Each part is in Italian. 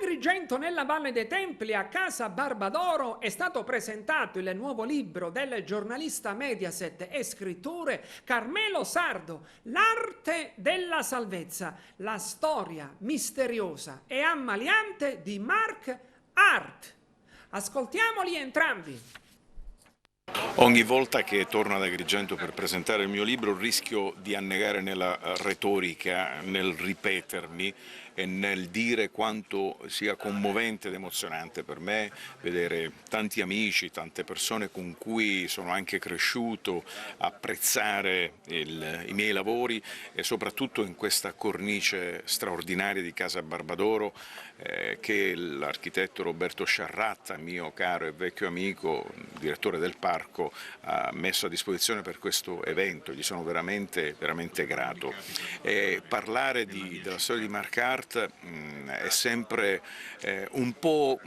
Agrigento, nella Valle dei Templi, a Casa Barbadoro, è stato presentato il nuovo libro del giornalista Mediaset e scrittore Carmelo Sardo, L'arte della salvezza, la storia misteriosa e ammaliante di Mark Hart. Ascoltiamoli entrambi. Ogni volta che torno ad Agrigento per presentare il mio libro rischio di annegare nella retorica, nel ripetermi e nel dire quanto sia commovente ed emozionante per me vedere tanti amici, tante persone con cui sono anche cresciuto, apprezzare i miei lavori e soprattutto in questa cornice straordinaria di Casa Barbadoro che l'architetto Roberto Sciarratta, mio caro e vecchio amico, direttore del parco, ha messo a disposizione per questo evento. Gli sono veramente grato. Parlare della storia di Mark Hart è sempre un po'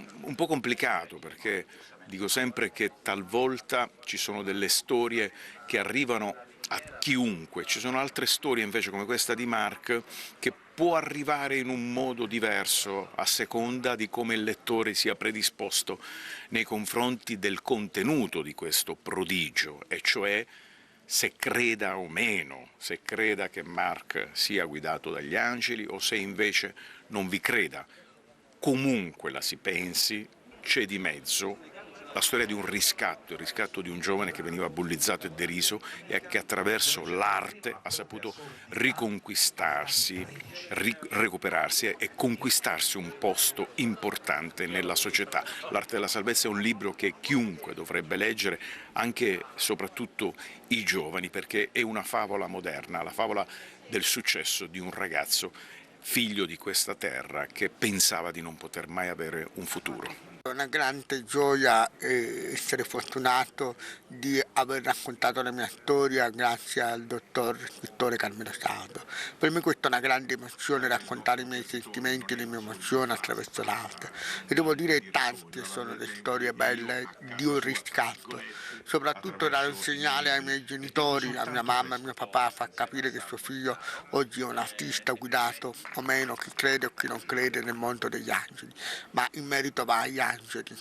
complicato, perché dico sempre che talvolta ci sono delle storie che arrivano a chiunque, ci sono altre storie invece come questa di Mark che può arrivare in un modo diverso a seconda di come il lettore sia predisposto nei confronti del contenuto di questo prodigio, e cioè se creda o meno, se creda che Mark sia guidato dagli angeli o se invece non vi creda. Comunque la si pensi, c'è di mezzo la storia di un riscatto, il riscatto di un giovane che veniva bullizzato e deriso e che attraverso l'arte ha saputo riconquistarsi, recuperarsi e conquistarsi un posto importante nella società. L'arte della salvezza è un libro che chiunque dovrebbe leggere, anche e soprattutto i giovani, perché è una favola moderna, la favola del successo di un ragazzo figlio di questa terra che pensava di non poter mai avere un futuro. È una grande gioia essere fortunato di aver raccontato la mia storia grazie al dottor scrittore Carmelo Sardo. Per me questa è una grande emozione, raccontare i miei sentimenti, le mie emozioni attraverso l'arte. E devo dire tante sono le storie belle di un riscatto, soprattutto da un segnale ai miei genitori, a mia mamma e a mio papà, fa capire che suo figlio oggi è un artista guidato o meno, chi crede o chi non crede, nel mondo degli angeli. Ma in merito va agli angeli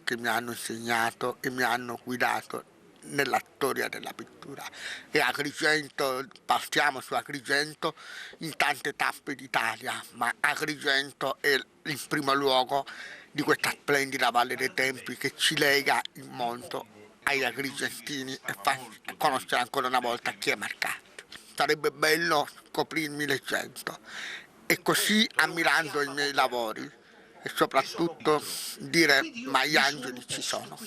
che mi hanno insegnato e mi hanno guidato nella storia della pittura. E Agrigento, partiamo su Agrigento in tante tappe d'Italia, ma Agrigento è il primo luogo di questa splendida Valle dei Templi che ci lega il mondo agli agrigentini e fa conoscere ancora una volta chi è Mark Hart. Sarebbe bello scoprirmi leggendo e così ammirando i miei lavori e soprattutto dire ma gli angeli ci sono.